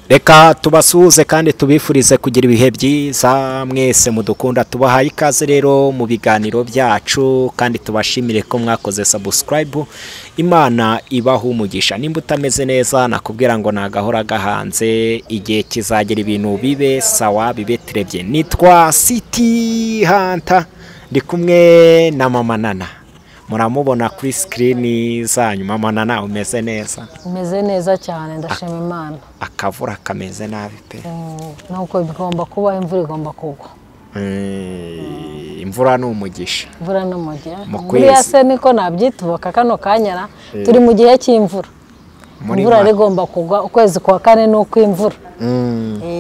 Reka tubasuhuze kandi tubifurize kugira ibihe byiza mwese mudukunda tubahaye ikaze rero mu biganiro byacu kandi tubashimire ko mwakoze subscribe. Imana ibaha umugisha. Nimba utameze neza nakubwira ngo nagahora gahanze, igihe kizagera ibintu bibe sawa bibe trebye. Nitwa City Hunter ndi kumwe na Mama Nana. Muramubona kuri screen zanyu. Mama Nana umeze neza? Umeze neza cyane ndashima Imana. Akavura kameze nabi pe. Nuko bigomba kuba imvura igomba kugwa. Imvura ni umugisha. Imvura ni umugisha. Muri yase niko nabyituboka kano kanyara turi mu gihe cy'imvura. Imvura rigomba kugwa ukwezi kwa kane nuko imvura.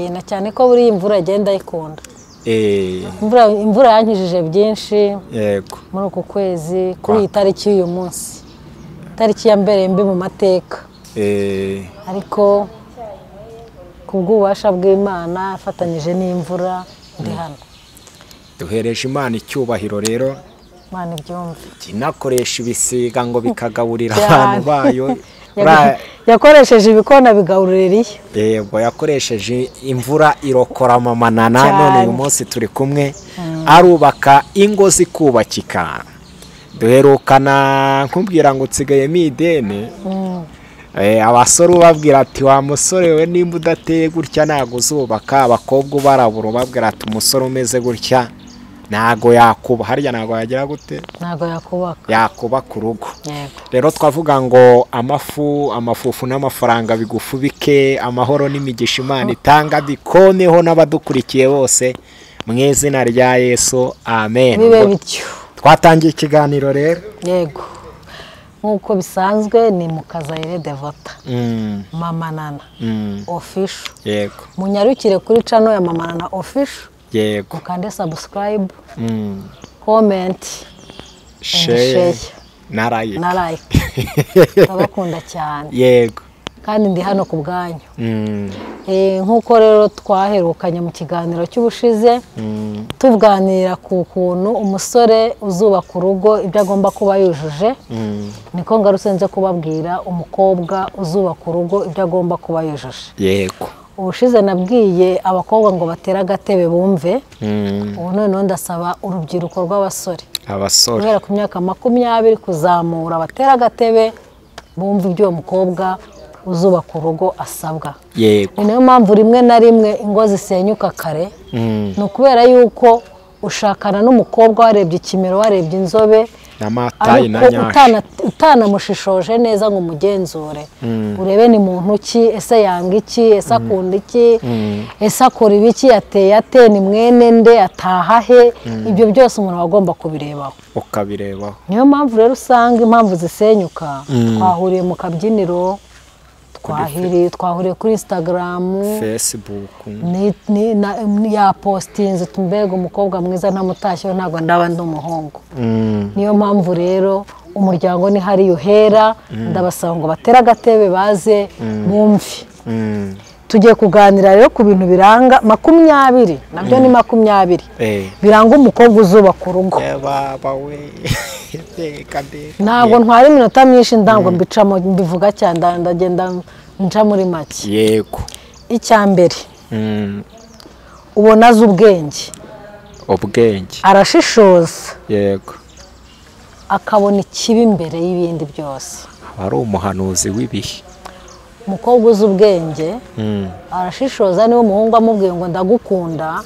Na cyane ko buri imvura agenda ikunda. Imvura yankijije byinshi yego muri uku kwezi kuri itariki y'uyu munsi, itariki ya mbere mbi mu mateka. Ariko kubw'ububasha bw'Imana afatanyije n'imvura ndi hano. Duhereje Imana icyubahiro rero. Imana ibyumve. Kinakoresha ibisiga ngo bikagaburira abantu bayo. Yakoresheje ibikona bigaburira. Yego yakoresheje imvura irokora Mama Nana. None uyu munsi turi kumwe arubaka ingo zikubakika. Duherukana nkubwira ngo utsigaye midene. Abasore ubabwira ati wa musore we nimba udateye gutya ntago uzubaka. Abakobwa ubarabura ubabwira ati umusore umeze gutya ntago yakuba. Harya ntago yagira gute? Ntago yakubaka. Yakubaka urugo. Rero twavuga ngo amafufu n'amafaranga bigufubike, amahoro n'imigisha Imana itanga bikomeho n'abadukurikiye bose mu izina rya Yesu, amen. Bibe bityo. Twatangiye ikiganiro rero. Yego. Nkuko bisanzwe ni Mukazayire Devota. Mama Nana official. Yego. Munyarukire kuri channel ya Mama Nana official. Yego. Ukande subscribe, comment, share na like. Abakunda cyane. Yego. Kandi ndi hano ku bwanyu. Nkuko rero twaherukanye mu kiganiro cy'ubushize tuganira ku kuntu umusore uzubaka urugo ibyo agomba kuba yujuje. Niko ngarutse nze kubabwira umukobwa uzubaka urugo ibyo agomba kuba yujuje. Yego. Ubushize nabwiye abakobwa ngo batera agatebe bumve. Ubu noneho ndasaba urubyiruko rw'abasore. Abasore. Guhera ku myaka 20 kuzamura batera agatebe bumve ibyo umukobwa uzubaka urugo asabwa. Yego. Niyo mpamvu rimwe na rimwe ingo zisenyuka kare. Ni ukubera yuko ushakana n'umukobwa warebye ikimero, warebye inzobe, utanamushishoje neza ngo umugenzure. Urebe ni muntu ki, ese yanga iki, ese akunda iki, ese akora ibiki, yateye ate, ni mwene nde, ataha he. Ibyo byose umuntu agomba kubirebaho. Ukabirebaho. Niyo mpamvu rero usanga impamvu zisenyuka. Twahuriye mu kabyiniro, twahuriye kuri Instagram, Facebook, ya postinze tumbega umukobwa mwiza ntamutashye ntabwo ndaba ndi umuhungu. Niyo mpamvu rero umuryango ni hari uhera. Ndabasaba ngo batera agatebe baze bumve. Tugiye kuganira rero ku bintu biranga 20 nabyo ni 20 biranga umukobwa uzubaka urugo. Ntabwo ntwara iminota myinshi ndango mbicamo mbivuga cyane ndagenda nca muri make. Yego. Icyambere ubona azi ubwenge. Arashishoza. Yego. Akabona ikibi imbere y'ibindi byose. Ari umuhanuzi w'ibihe. Umukobwa uzi ubwenge arashishoza. Niwe umuhungu amubwiye ngo ndagukunda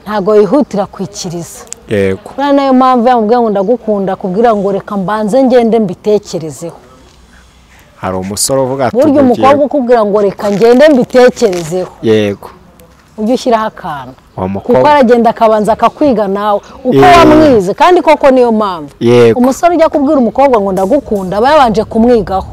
ntago yihutira kwikiriza. Yego. Kandi nayo mpamvu yamubwiye ngo ndagukunda kubwira ngo reka mbanze ngende mbitekerezeho. Hari umusore uvuga ati buryo umukobwa ukubwira ngo reka ngende mbitekerezeho. Yego. Ujye ushyiraho akantu kuko aragenda akabanza akakwiga nawe uko wamwize. Kandi koko niyo mpamvu umusore ujya kubwira umukobwa ngo ndagukunda aba yabanje kumwigaho,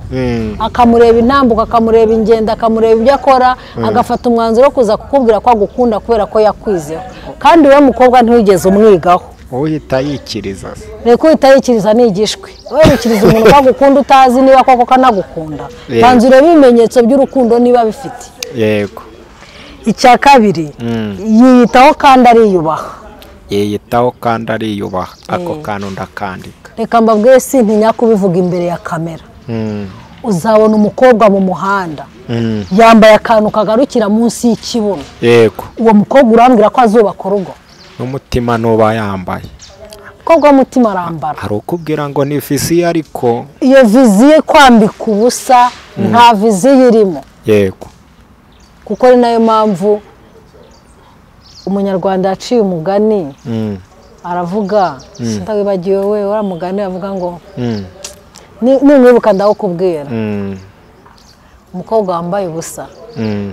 akamureba intambuko, akamureba ingendo, akamureba ibyo akora, agafata umwanzuro wo kuza kukubwira ko agukunda kubera ko yakwizeho. Kandi we mukobwa ntiwigeze umwigaho. Uhita yikiriza. Reko uhita yikiriza nigishwe. Wowe wikiriza umuntu ko agukunda utazi niba koko kanagukunda. Banza urebe ibimenyetso by'urukundo niba bifite. Yego. Icya kabiri yiyitaho kandi ariyubaha. Yiyitaho kandi ariyubaha. Ako kantu ndakandika. Reka mbabwiye sintinya kubivuga imbere ya kamera. uzabona umukobwa mu muhanda yambaye akantu kagarukira munsi y'ikibuno. Yego. Uwo mukobwa urambwira ko azubaka urugo? N'umutima nuba yambaye. Umukobwa w'umutima arambara. Hari ukubwira ngo ni viziyo, ariko iyo viziyo kwambika ubusa nta viziyo irimo. Yego. Kuko ari nayo mpamvu umunyarwanda yaciye umugani aravuga sindawibagiwe we waramugani avuga ngo nimwibuka ndawukubwira. Umukobwa wambaye ubusa.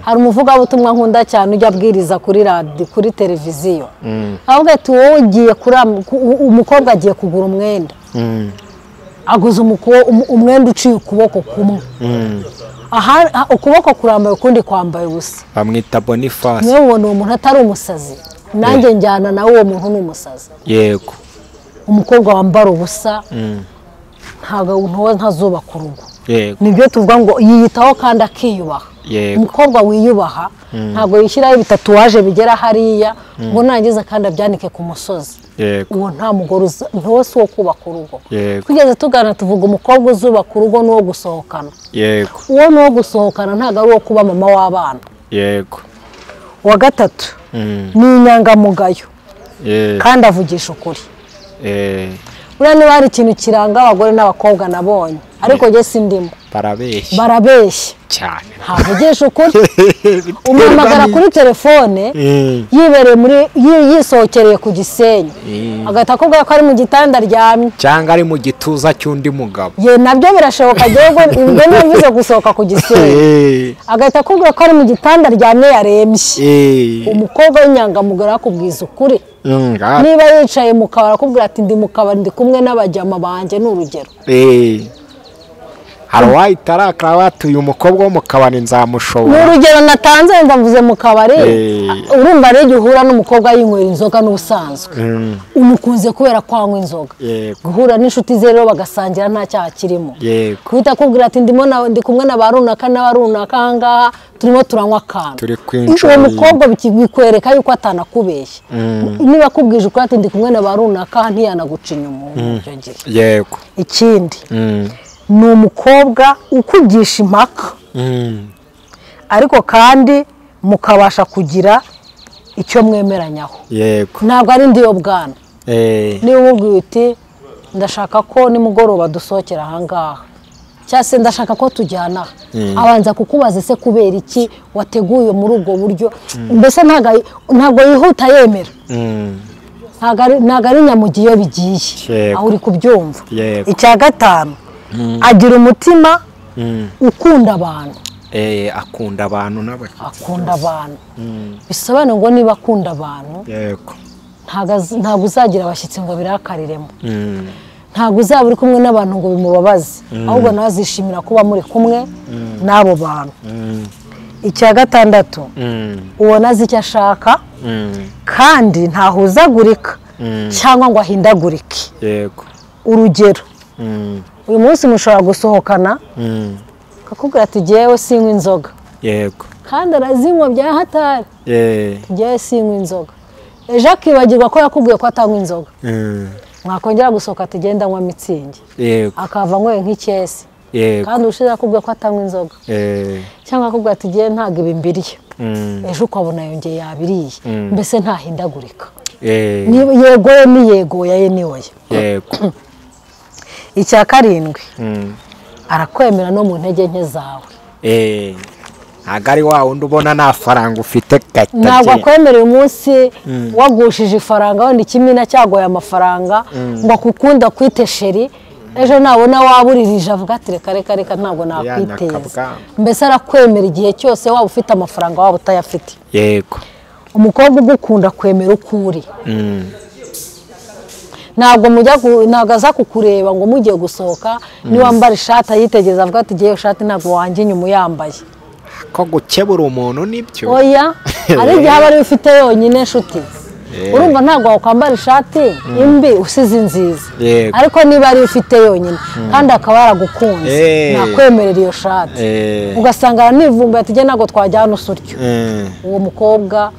Hari umuvugabutumwa nkunda cyane ujya abwiriza kuri radio kuri televiziyo. Avuga ati wowe ugiye umukobwa agiye kugura umwenda. Aguze umwenda uciye ukuboko kumwe. Ukuboko kurambaye ukundi kwambaye ubusa. Bamwita Boniface. Niyo ubona uwo muntu atari umusazi. Nanjye njyana nawe uwo muntu ni umusazi. Yego. Umukobwa wambara ubusa ntabwo ntazubaka urugo. Yego. Nibyo tuvuga ngo yiyitaho kandi akiyubaha. Yego. Umukobwa wiyubaha ntabwo yishyiraho ibitatuwaje bigera hariya ngo nangiza kandi abyanike ku musozi. Yego. Uwo nta mugore ntose wo kubaka urugo. Yego. Tugeze tugana tuvuga umukobwa uzubaka urugo n'uwo gusohokana. Yego. Uwo n'uwo gusohokana ntabwo ari uwo kuba mama w'abana. Yego. Wa gatatu ni inyangamugayo kandi avugisha ukuri. Buriya niba hari ikintu kiranga abagore n'abakobwa nabonye, ariko njye sindimo. Barabeshya cyane. Ntavugisha ukuri. Umuhamagara kuri telefone yibereye muri yisohokereye ku Gisenyi, agahita akubwira ko ari mu gitanda aryamye cyangwa ari mu gituza cy'undi mugabo. Ye nabyo birashoboka gihugu ibyo nibize gusohoka ku Gisenyi, agahita akubwira ko ari mu gitanda aryamye yarembye. Umukobwa w'inyangamugara akubwiza ukuri. Niba yicaye mu kabari akubwira ati ndi mu kabari ndi kumwe n'abajyama banje n'urugero. Hari uwahita arakara batuye umukobwa wo mu kabari nzamushobora. N'urugero natanze ndavuze mu kabari. Urumva rero igihe uhura n'umukobwa yinywera inzoga n'ubusanzwe umukunze kubera kwanywa inzoga. Guhura n'inshuti ze rero bagasangira nta cyaha kirimo. Kuhita akubwira ati ndi kumwe na barunaka n'abarunaka ahangaha turimo turanywa akantu. Uwo mukobwa bikwereka yuko atanakubeshya. Niba akubwije ukuri ati ndi kumwe na barunaka ntiyanaguca inyuma icyo gihe. Yego. Ikindi ni umukobwa ukugisha impaka ariko kandi mukabasha kugira icyo mwemeranyaho. Yego. Ntabwo ari ndiyo bwana. Niba umubwiye uti ndashaka ko nimugoroba dusohokera ahangaha cyangwa se ndashaka ko tujyana, abanza kukubaza ese kubera iki wateguye muri ubwo buryo. Mbese ntabwo yihuta yemera. Ntabwo ari nyamugiye bigiye aho uri kubyumva. Icya gatanu agira umutima ukunda abantu. Akunda abantu n'abashyitsi. Akunda abantu. Bisobanura ngo niba akunda abantu ntabwo uzagira abashyitsi ngo birakariremo. Ntabwo uzaba uri kumwe n'abantu ngo bimubabaze, ahubwo nawe azishimira kuba muri kumwe n'abo bantu. Icya gatandatu ubona azi icyo ashaka kandi ntahuzagurika cyangwa ngo ahindagurike. Urugero, uyu munsi mushobora gusohokana akakubwira ati jyewe sinywa inzoga. Yego. Kandi arazinywa bya hatari. Jyewe sinywa inzoga. Ejo akibagirwa ko yakubwiye ko atanywa inzoga. Mwakongera gusohoka ati genda nywa mitsingi. Akava anyweye nk'icyesi. Kandi ushize akubwiye ko atanywa inzoga. Cyangwa akubwira ati jyewe ntabwo ibi mbiriye. Ejo ukabona yongeye yabiriye. Mbese ntahindagurika. Yego ye ni yego ye ni oya. Yego. Icya karindwi arakwemera no mu ntege nke zawe. Ntabwo ari wa wundi ubona nta faranga ufite gahita. Ntabwo akwemera uyu munsi wagushije ifaranga wenda ikimina cyagoye amafaranga ngo akukunda kwite sheri, ejo nabona waburirije avuga ati reka ntabwo nakwiteza. Mbese arakwemera igihe cyose waba ufite amafaranga waba utayafite. Yego. Umukobwa ugukunda kwemera uko uri. Ntabwo aza kukureba ngo mugiye gusohoka niwambara ishati ayitegeza avuga ati giye ishati ntabwo wanjye inyuma uyambaye. Ko gukebura umuntu nibyo. Oya, ari igihe aba ari ufite yonyine nshuti. Urumva ntabwo wakwambara ishati imbi usize nziza. Ariko niba ari ufite yonyine kandi akaba yaragukunze nakwemerera iyo shati. Ugasanga aranivumbuye ati jye ntabwo twajyana usuryo. Uwo mukobwa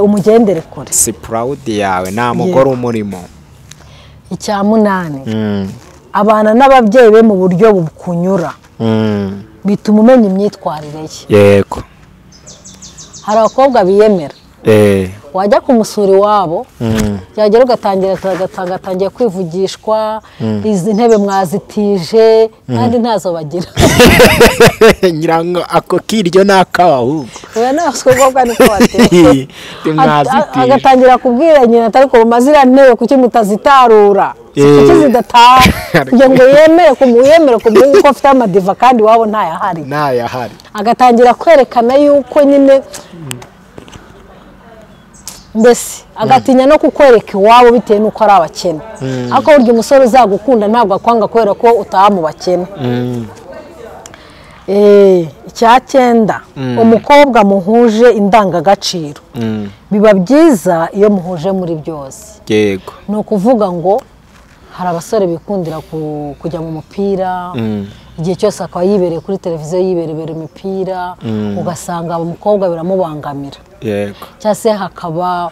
umugendere kure. Si proud yawe nta mugore umurimo. Icya munani abana n'ababyeyi be mu buryo bukunyura. bituma umenya imyitwarire ye. yego hari abakobwa biyemera wajya kumusura iwabo yagera ugatangiye kwivugishwa, izi ntebe mwazitije kandi ntazo bagira. nyirango ako kiryo n'akahubwo oya n'abakobwa niko bateye agatangira kubwira nyina atari ko mazira ntebe kuki mutazitarura kuki zidataha kugira ngo yemere kumuha ko afite amadiva kandi wabo ntayahari. Agatangira kwerekana yuko nyine mbese agatinya no kukwereka iwabo bitewe n'uko ari abakene. ariko burya umusore uzagukunda ntabwo akwanga kubera ko utaha mu bakene. icya 9 umukobwa muhuje indangagaciro. biba byiza iyo muhuje muri byose. yego ni ukuvuga ngo hari abasore bikundira kujya mu mupira, igihe cyose akaba yibereye kuri televiziyo yiberebera imipira, ugasanga umukobwa biramubangamira. yego cyangwa se hakaba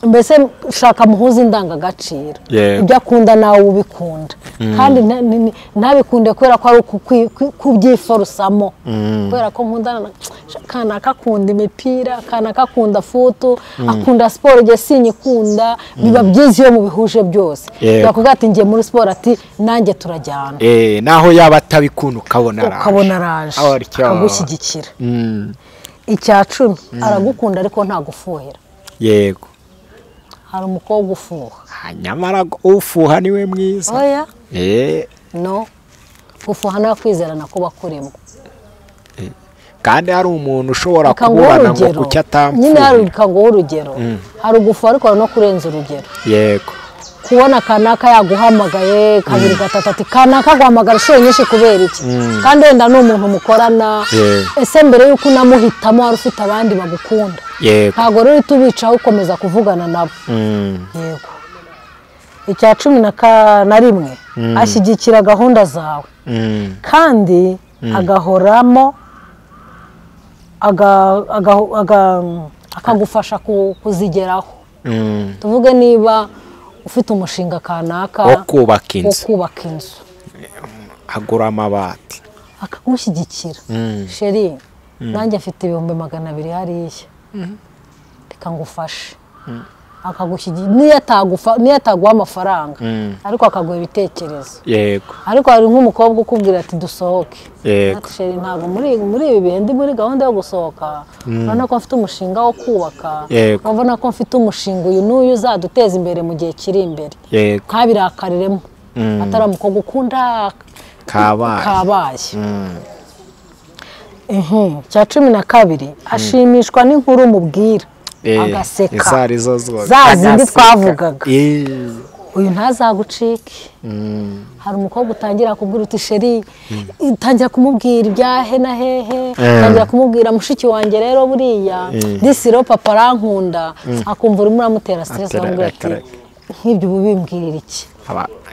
mbese shaka muhuza indangagaciro, ibyo akunda nawe ubikunda kandi ntabikunde kubera ko ari kubyiforusamo, kubera ko nkundana kana kakunda imipira, kana kakunda futu, akunda siporo, igihe sinyikunda. biba byiza iyo mubihuje byose. yakubwira ati ngiye muri siporo, ati nanjye turajyana. naho yaba atabikunda ukabona araje akagushyigikira. icya 10 aragukunda ariko ntagufuhira. yego hari umukobwa ufuha, nyamara ufuha niwe mwiza. oya no ufuha nta kwizerana kuba kurimo. kandi hari umuntu ushobora kuburana ngo kuki atamfuha. nyine hari ukanguha urugero, hari ugufuha ariko no kurenza urugero. yego kubona kanaka yaguhamagaye kabiri gatatu ati kanaka guhamagara inshuro nyinshi kubera iki, kandi wenda ni umuntu mukorana. ese mbere y'uko unamuhitamo wari ufite abandi bagukunda, ntabwo rero tubicaho ukomeza kuvugana nabo. yego icya 11 ashyigikira gahunda zawe kandi agahoramo akagufasha kuzigeraho. tuvuge niba ufite umushinga kanaka wo kubaka inzu, agura amabati akagushyigikira. sheri nanjye afite 200,000 hariya reka ngufashe. akagushyigikira niyo ataguha amafaranga ariko akaguha ibitekerezo. yego ariko hari nk'umukobwa ukubwira ati dusohoke, yego sheri ntabwo muri ibi bihe ndi muri gahunda yo gusohoka, urabona ko mfite umushinga wo kubaka, urabona ko mfite umushinga uyu n'uyu uzaduteza imbere mu gihe kiri imbere. ntabirakariremo, atari umukobwa ukunda kabaye. icya 12 ashimishwa n'inkuru mubwira agaseka, za zindi twavugaga. uyu ntazagucike. hari umukobwa utangira kubwira uti sheri, utangira kumubwira ibya he na hehe, utangira kumubwira mushiki wanjye rero buriya disiro papa arankunda, akumva urimo uramutera stress, aramubwira ati nk'ibyo ubu bimbwirira iki.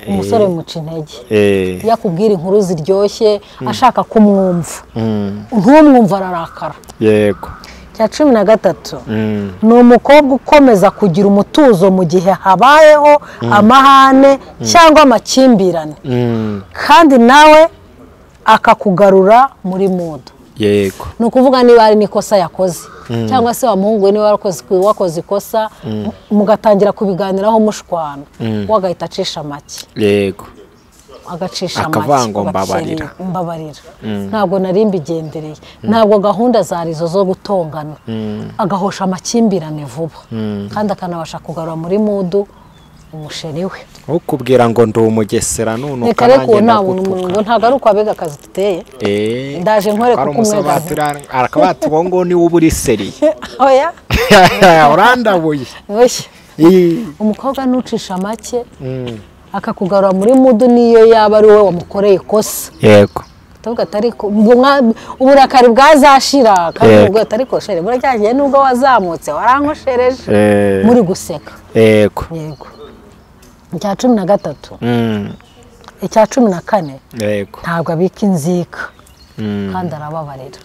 umusore bimuca intege. yakubwira inkuru ziryoshye ashaka kumwumva, ntumwumva ararakara. yego cya 13 ni umukobwa ukomeza kugira umutuzo mu gihe habayeho amahane cyangwa amakimbirane, kandi nawe akakugarura muri mudu. yego ni ukuvuga niba ari n'ikosa yakoze cyangwa se wamuhungu we niba wakoze ikosa, mugatangira kubiganiraho mushwana, wagahita acisha make. yego agacisha akavango mbabarira. ntabwo nari mbigendereye, ntabwo gahunda zarizo zo gutongana. agahosha amakimbirane vuba kandi akanabasha kugarura muri mudu umusheri we. ukubwira ngo ndi umugesera none ukanange ngo ntabwo ari uko abega akazi tuteye. ndaje nkwereka uko umwega arakabati uwo ngo ni uburi seri. oya urandabuye. umukobwa nucisha make akakugarura muri mudu niyo yaba ari wowe wamukoreye ikosa. yego tuvuga atari ko uburakari bwazashira kandi ubwo atari ko shere burajyagiye nubwo wazamutse warankoshereje muri guseka. yego icya 13 icya 14 yego ntabwo abika inzika kandi arababarira.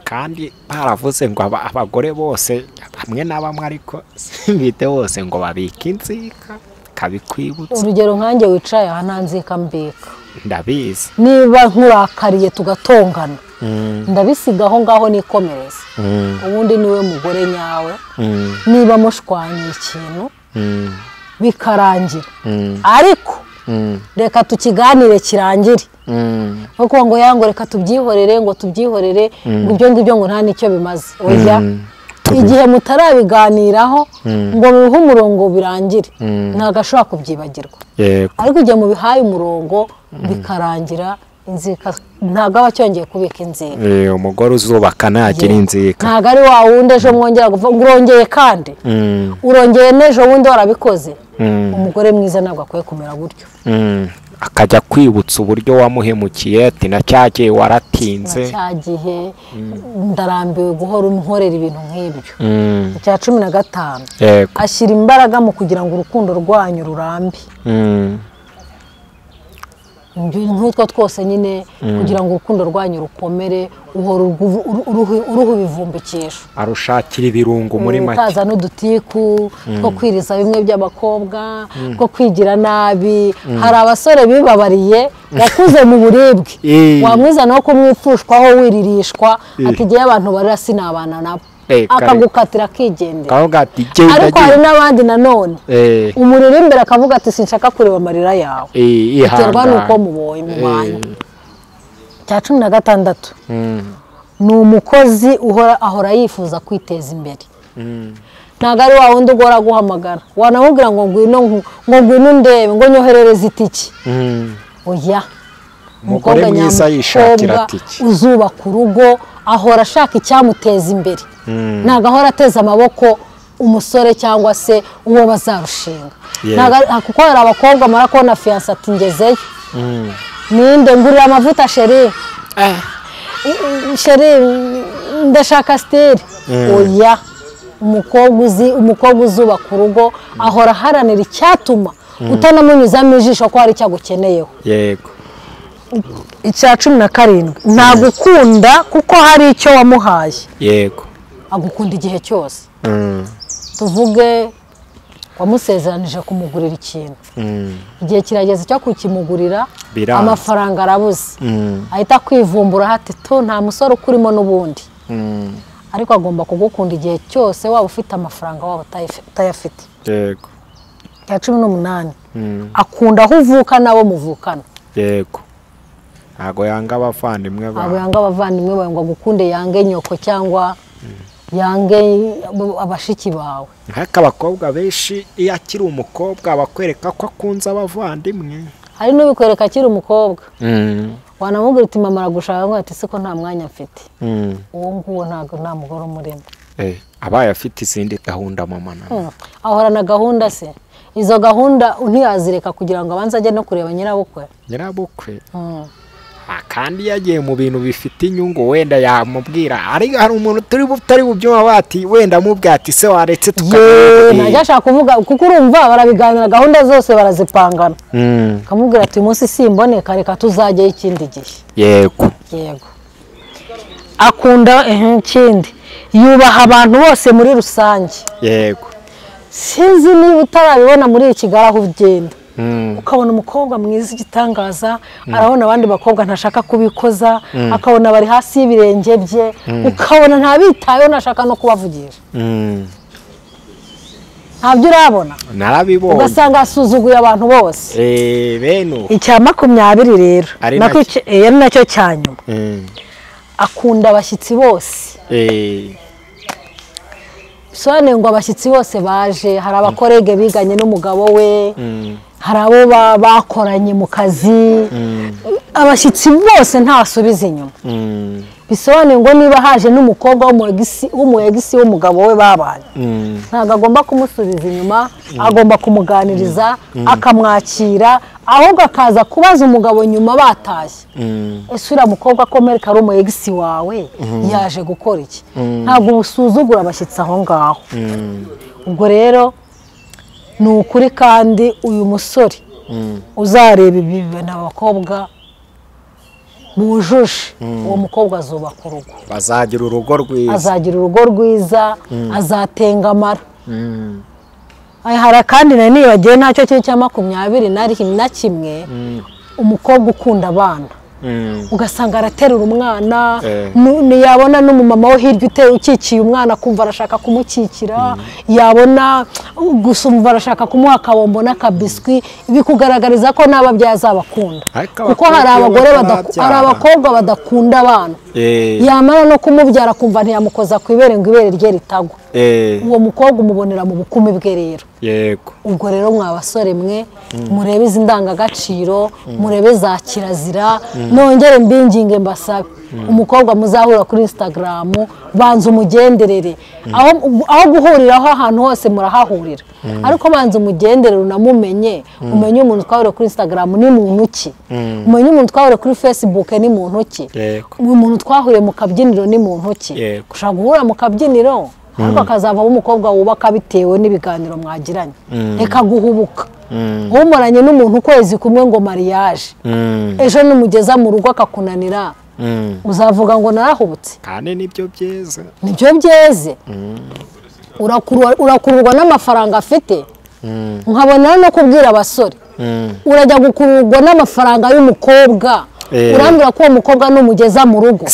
kandi baravuze ngo abagore bose hamwe na bamwe ariko bite bose ngo babike inzika kabikwibutsa. urugero nkanjye wicaye aha nta nzika mbika. ndabizi niba nkurakariye tugatongana ndabisiga aho ngaho nikomereza ubundi niwe mugore nyawe niba mushwanye ikintu bikarangira ariko reka tukiganire kirangire kuko ngo yango reka tubyihorere ngo ibyo ngibyo ngo nta nicyo bimaze oya igihe mutarabiganiraho ngo bihe umurongo birangire ntabwo ashobora kubyibagirwa ariko igihe mubihaye umurongo bikarangira inzika ntabwo aba cyongeye kubika inzika umugore uzubaka ntagira inzika ntabwo ari wa wundi ejo mwongera ngo urongeye kandi urongeye n'ejo wundi warabikoze umugore mwiza ntabwo akwiye kumera gutyo akajya kwibutsa uburyo wamuhemukiye ati na cyagiye waratinze cyagihe ndarambiwe guhora unkorera ibintu nk'ibyo icya 15 ashyira imbaraga mu kugira ngo urukundo rwanyu rurambe nk'utwo twose nyine kugira ngo urukundo rwanyu rukomere uhora uruhu ibivumbikisho arushakira ibirungo muri make utaza n'udutiku two kwiriza bimwe by'abakobwa two kwigira nabi hari abasore bibabariye wakuze mu buribwe wamwiza no kumwifushwaho wiririshwa ati giye abantu barira sinabana nabo akagukatira akigendera ariko hari n'abandi nanone umuriro imbere akavuga ati sinshaka kureba amarira yawe biterwa n'uko mubonye mu mwanya cya 16 ni umukozi ahora yifuza kwiteza imbere ntabwo ari wa wundi ugora guhamagara wanamubwira ngo ngwino ndebe ngo nyoherereze itiki oya umugore mwiza yishakira tiki uzubaka urugo ahora ashaka icyamuteza imbere ntabwo ahora ateza amaboko umusore cyangwa se uwo bazarushinga kuko hari abakobwa mara kubona fiyanse ati ngezeyo ninde ngurira amavuta sheri ndashaka siteri oya umukobwa uzubaka urugo ahora aharanira icyatuma utanamunyuzamo ijisho ko hari icyo agukeneyeho yego icya 17 ntagukunda kuko hari icyo wamuhaye yego agukunda igihe cyose tuvuge wamusezeranije kumugurira ikintu igihe kirageze cyo kukimugurira amafaranga arabuze ahita kwivumbura hati nta musore ukurimo n'ubundi ariko agomba kugukunda igihe cyose waba ufite amafaranga waba utayafite yego ya 18 akunda aho uvuka nabo muvukana yego ntago yanga abavandimwe bawe ngo agukunde yange nyoko cyangwa yange abashiki bawe nk'aka abakobwa benshi iyo akiri umukobwa bakwereka ko akunze abavandimwe hari n'ubikwereka akiri umukobwa wanamubwira uti mama aragushaka ngo ati siko nta mwanya mfite uwo nguwo ntago nta mugore umurimo abaye afite izindi gahunda mama nawe ahorana gahunda se izo gahunda ntiyazireka kugira ngo abanze ajye no kureba nyirabukwe kandi yagiye mu bintu bifite inyungu wenda yamubwira hari umuntu utari bubyuma bati wenda mubwati se waretse najya ashaka kuvuga kuko urumva barabiganira gahunda zose barazipangana akamubwira ati uyu munsi simboneka reka tuzajyayo ikindi gihe yego akunda ikindi yubaha abantu bose muri rusange yego sinzi niba utarabibona muri Kigali aho ugenda ukabona umukobwa mwiza igitangaza arabona abandi bakobwa ntashaka kubikoza akabona bari hasi y'ibirenge bye ukabona ntabitayeho ntashaka no kubavugisha ntabyo urabona narabibonye ugasanga asuzuguye abantu bose beno icya 20 rero ari nacyo cyanyuma akunda abashyitsi bose bisobanuye ngo abashyitsi bose baje hari abakorege biganye n'umugabo we hari abo bakoranye mu kazi abashyitsi bose ntasubiza inyuma bisobanuye ngo niba haje n'umukobwa w'umuyegisi w'umugabo we babanye ntabwo agomba kumusubiza inyuma agomba kumuganiriza akamwakira ahubwo akaza kubaza umugabo nyuma batashye ese uriya mukobwa akomereka ari umuyegisi wawe yaje gukora iki ntabwo usuzugura abashyitsi aho ngaho ubwo rero ni ukuri kandi uyu musore uzareba ibi bintu abakobwa bujuje uwo mukobwa azubaka urugo azagira urugo rwiza azatengamara hari kandi nibagiwe ntacyo cya 21 umukobwa ukunda abana ugasanga araterura umwana yabona n'umumama wo hirya ukikiye umwana kumva arashaka kumukikira yabona gusa umva arashaka kumuha akabombo n'akabiswi bikugaragariza ko n'ababyeyi azabakunda kuko hari abakobwa badakunda abana yamara no kumubyara kumva ntiyamukoza ku ibere ngo ibere rye ritagwa uwo mukobwa umubonera mu bukumi bwe rero yego ubwo rero mwa basore mwe murebe izi ndangagaciro murebe za kirazira nongere mbinginge mbasabe umukobwa muzahura kuri Instagram banza umugenderere aho guhuriraho ahantu hose murahahurira ariko banza umugenderere unamumenye umenye umuntu twahura kuri Instagram ni muntu ki umenye umuntu twahura kuri Facebook ni muntu ki umuntu twahuye mu kabyiniro ni muntu ki ushaka guhura mu kabyiniro ariko akazavamo umukobwa wubaka bitewe n'ibiganiro mwagiranye reka guhubuka umuranye n'umuntu ukwezi kumwe ngo mariage ejo numugeza mu rugo akakunanira uzavuga ngo narahubutse kandi nibyo byeze urakururwa n'amafaranga afite nkabona no kubwira abasore urajya gukururwa n'amafaranga y'umukobwa urambwira ko uwo mukobwa numugeza mu rugo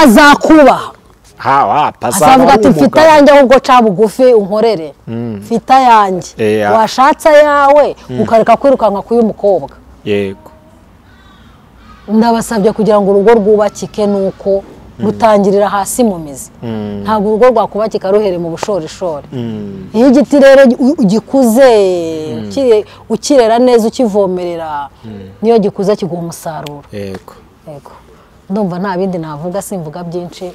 azakubaha azavuga ati mfite ayanjye ahubwo ca bugufi unkorere mfite ayanjye washatse ayawe ukareka kwirukanka ku y'umukobwa yego ndabasabye kugira ngo urugo rwubakike nuko rutangirira hasi mu mizi ntabwo urugo rwakubakika ruhere mu bushorishori iyo igiti rero gikuze ukirera neza ukivomerera niyo gikuze kiguha umusaruro yego ndumva nta bindi navuga simvuga byinshi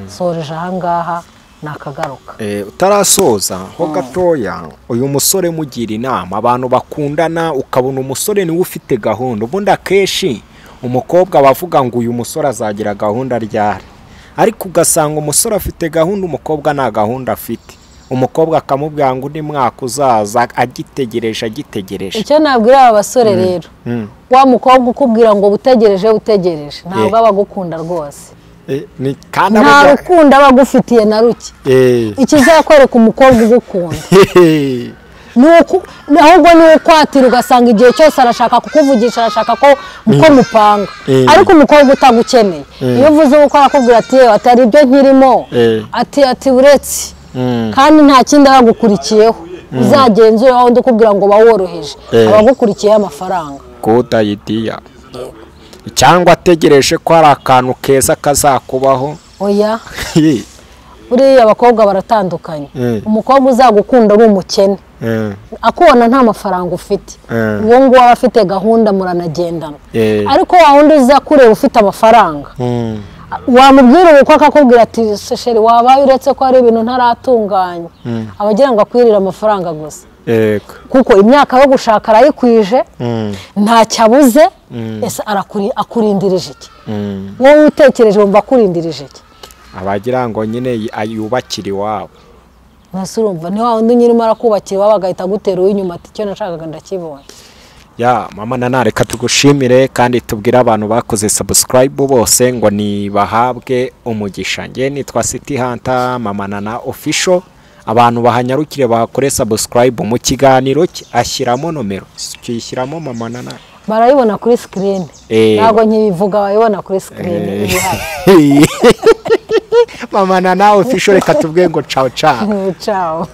soreje ahangaha nakagaruka utarasoza ho gatoya uyu musore mugira inama abantu bakundana ukabona umusore niwe ufite gahunda ubundi akeshi umukobwa bavuga ngo uyu musore azagira gahunda ryari ariko ugasanga umusore afite gahunda umukobwa nta gahunda afite umukobwa akamubwira ngo undi mwaka uzaza agitegereje icyo nabwira aba basore rero wa mukobwa ukubwira ngo utegereje ntabwo aba agukunda rwose nta rukundo aba agufitiye na ruke ikizakwereka umukobwa ugukunda ahubwo ni ukwatira ugasanga igihe cyose arashaka kukuvugisha arashaka ko mupanga ariko umukobwa utagukeneye iyo uvuze uko arakubwira ati atari ibyo nkirimo ati uretse kandi nta kindi aba agukurikiyeho uzagenzure aho ndikubwira ngo baworoheje abagukurikiyeho amafaranga good idea cyangwa ategereje ko hari akantu keza kazakubaho oya buriya abakobwa baratandukanye umukobwa uzagukunda ari umukene akubona nta mafaranga ufite uwo nguwo aba afite gahunda muranagendana ariko wa wundi uza kureba ufite amafaranga wamubwira uko akakubwira ati sheri wabaye uretse ko hari ibintu ntaratunganya abagira ngo akwirire amafaranga gusa kuko imyaka yo gushaka arayikwije ntacyo abuze ese akurindirije iki wowe utekereje wumva akurindirije iki abagira ngo nyine yubakire iwabo nase urumva ni wa wundi nyine umara kubakira iwabo agahita agutera uw'inyuma ati icyo nashakaga ndakibonye mama Nana reka tugushimire kandi tubwire abantu bakoze subscribe bose ngo nibahabwe umugisha nge nitwa City Hunter Mama Nana official abantu bahanyarukire bakore subscribe mu kiganiro ashyiramo nomero cyishyiramo Mama Nana barayibona kuri screen ntago nkibivuga bayibona kuri screen Mama Nana official reka tubwiye ngo ciao ciao ciao